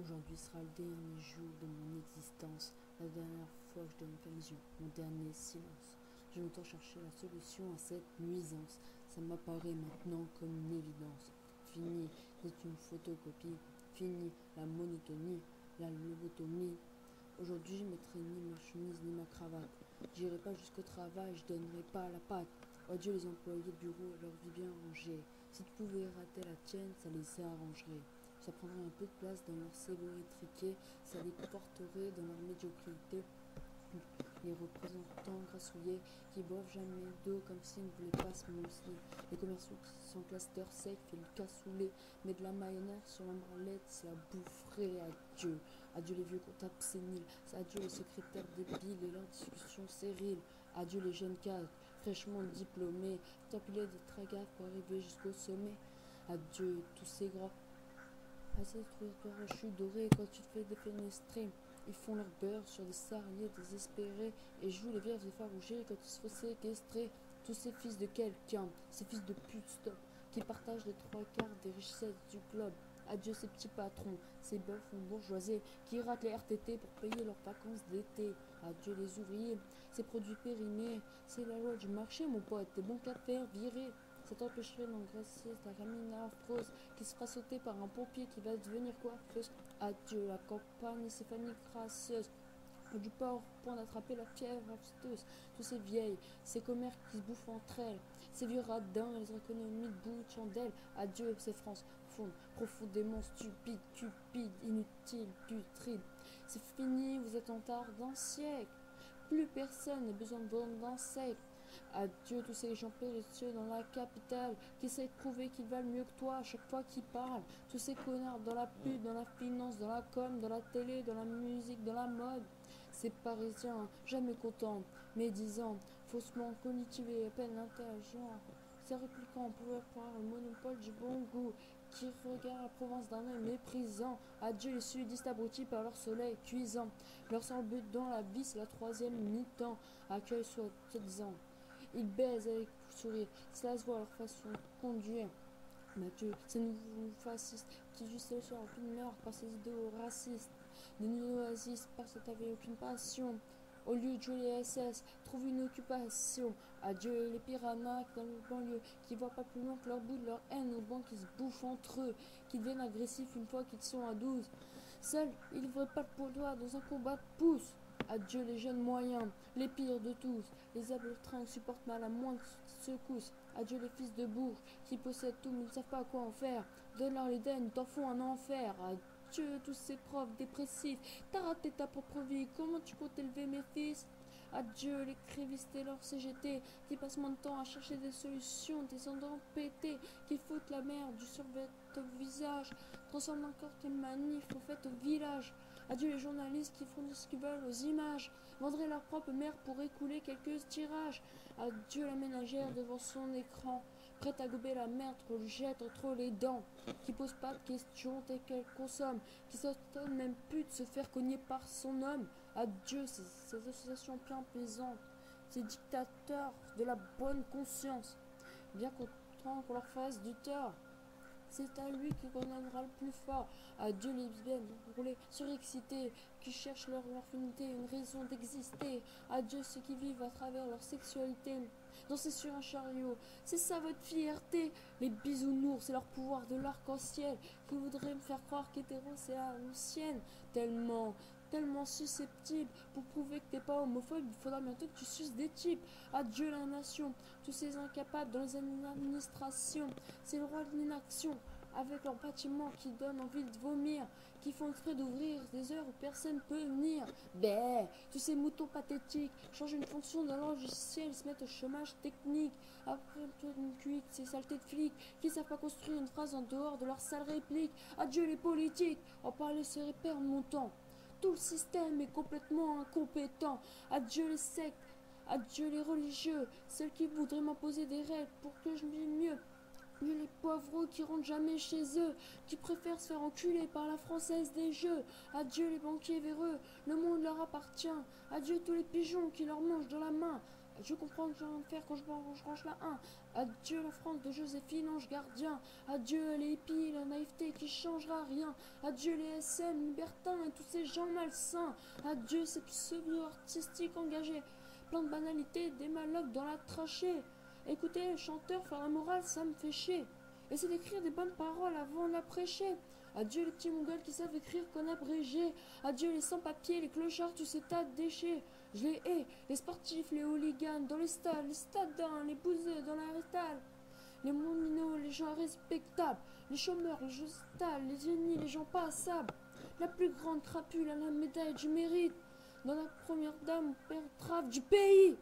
Aujourd'hui sera le dernier jour de mon existence, la dernière fois que je donne permission, mon dernier silence. Je m'entends chercher la solution à cette nuisance. Ça m'apparaît maintenant comme une évidence. Fini d'être une photocopie, fini la monotonie, la lobotomie. Aujourd'hui, je mettrai ni ma chemise ni ma cravate. J'irai pas jusqu'au travail, je donnerai pas la patte. Adieu les employés de bureau et leur vie bien rangée. Si tu pouvais rater la tienne, ça les arrangerait. Ça prendrait un peu de place dans leur cerveau étriqué, ça les porterait dans leur médiocrité. Les représentants grassouillés qui boivent jamais d'eau comme s'ils ne voulaient pas se mousser. Les commerciaux qui sont cluster sec et le cassoulet, mais de la mayonnaise sur l'ombrelette, ça la boufferait. Adieu. Adieu les vieux comptables séniles, adieu les secrétaires débiles et leurs discussions stériles. Adieu les jeunes cadres, fraîchement diplômés, tapilés de tragaves pour arriver jusqu'au sommet. Adieu tous ces gras. Assez de parachutes dorés quand tu te fais défenestrer. Ils font leur beurre sur des salariés désespérés et jouent les vierges effarouchées quand ils se font séquestrer. Tous ces fils de quelqu'un, ces fils de pute stop, qui partagent les trois quarts des richesses du globe. Adieu ces petits patrons, ces bœufs bourgeoisés qui ratent les RTT pour payer leurs vacances d'été. Adieu les ouvriers, ces produits périmés. C'est la loi du marché, mon pote, t'es bon qu'à faire, virer. Ça t'empêcherait d'engraisser ta gamine affreuse qui se fera sauter par un pompier qui va devenir coiffeuse. Adieu la campagne et ses familles crasseuses. Du port au point d'attraper la fièvre afteuse. Tous ces vieilles, ces commères qui se bouffent entre elles, ces vieux radins et les économies de bout de chandelle. Adieu ces France fondes, profondément stupides, cupides, inutiles, putrides. C'est fini, vous êtes en retard d'un siècle. Plus personne n'a besoin de vendre d'un siècle. Adieu tous ces gens périsseux dans la capitale qui essaient de prouver qu'ils valent mieux que toi à chaque fois qu'ils parlent. Tous ces connards dans la pub, dans la finance, dans la com, dans la télé, dans la musique, dans la mode. Ces Parisiens jamais contents, médisants, faussement cognitivés, à peine intelligents. Ces répliquants pouvaient avoir le monopole du bon goût, qui regardent la province d'un œil méprisant. Adieu les sudistes abrutis par leur soleil cuisant. Leur seul but dans la vie, c'est la troisième mi-temps. Accueil soi-disant. Ils baisent avec sourire, cela se voit à leur façon de conduire. Mathieu, ces nouveaux fascistes qui juste le soir aucune meurtre par ces idéaux racistes, des néo-nazistes parce que t'avais aucune passion. Au lieu de jouer les SS, trouve une occupation. Adieu les piranhas dans le banlieue qui voient pas plus loin que leur bout de leur haine aux bancs qui se bouffent entre eux, qui deviennent agressifs une fois qu'ils sont à 12. Seuls, ils ne voudraient pas pour toi dans un combat de pouce. Adieu les jeunes moyens, les pires de tous, les abeltrins supportent mal à moindre secousse. Adieu les fils de bourges qui possèdent tout mais ne savent pas quoi en faire. Donne-leur les dennes, t'en font un enfer. Adieu tous ces profs dépressifs, t'as raté ta propre vie, comment tu comptes élever mes fils? Adieu les crévistes et leurs CGT qui passent moins de temps à chercher des solutions, des endroits pétés, qui foutent la merde du survêt au visage, transforment encore tes manifs en fait au village. Adieu les journalistes qui font ce qu'ils veulent aux images, vendraient leur propre mère pour écouler quelques tirages. Adieu la ménagère devant son écran, prête à gober la merde qu'on lui jette entre les dents, qui pose pas de questions dès qu'elle consomme, qui s'étonne même plus de se faire cogner par son homme. Adieu ces associations bien plaisantes, ces dictateurs de la bonne conscience, bien content qu'on leur fasse du tort. C'est à lui qui condamnera le plus fort. Adieu les lesbiennes roulées, surexcitées, qui cherchent leur infinité, une raison d'exister. Adieu ceux qui vivent à travers leur sexualité. Danser sur un chariot, c'est ça votre fierté. Les bisounours, c'est leur pouvoir de l'arc-en-ciel qui voudrait me faire croire qu'hétéro c'est à l'ancienne. Tellement susceptible pour prouver que t'es pas homophobe, il faudra bientôt que tu suces des types. Adieu la nation, tous ces incapables dans les administrations, c'est le roi de l'inaction, avec leurs bâtiments qui donnent envie de vomir, qui font exprès d'ouvrir des heures où personne peut venir. Bé, tous ces moutons pathétiques changent une fonction d'un logiciel, se mettent au chômage technique, après une cuite, ces saletés de flics qui savent pas construire une phrase en dehors de leur sale réplique. Adieu les politiques, en parler serait perdre mon temps. Tout le système est complètement incompétent. Adieu les sectes, adieu les religieux, celles qui voudraient m'imposer des règles pour que je vive mieux. Mais les poivreux qui rentrent jamais chez eux, qui préfèrent se faire enculer par la française des jeux. Adieu les banquiers véreux, le monde leur appartient. Adieu tous les pigeons qui leur mangent dans la main. Je comprends que j'ai rien de faire quand je range la 1. Adieu la France de Joséphine, ange gardien. Adieu les hippies, la naïveté qui changera rien. Adieu les SM, libertins et tous ces gens malsains. Adieu ces pseudo-artistiques engagés. Plein de banalités, des malocs dans la trachée. Écoutez les chanteurs faire la morale, ça me fait chier. Essayez d'écrire des bonnes paroles avant de la prêcher. Adieu les petits mongols qui savent écrire qu'en abrégé. Adieu les sans-papiers, les clochards, tous ces tas de déchets. Je les hais, les sportifs, les hooligans, dans les stadins, les bouseux, dans la rétale. Les moninos, les gens respectables, les chômeurs, les gens stables, les génies, les gens passables. La plus grande crapule à la médaille du mérite. Dans la première dame, père trave du pays.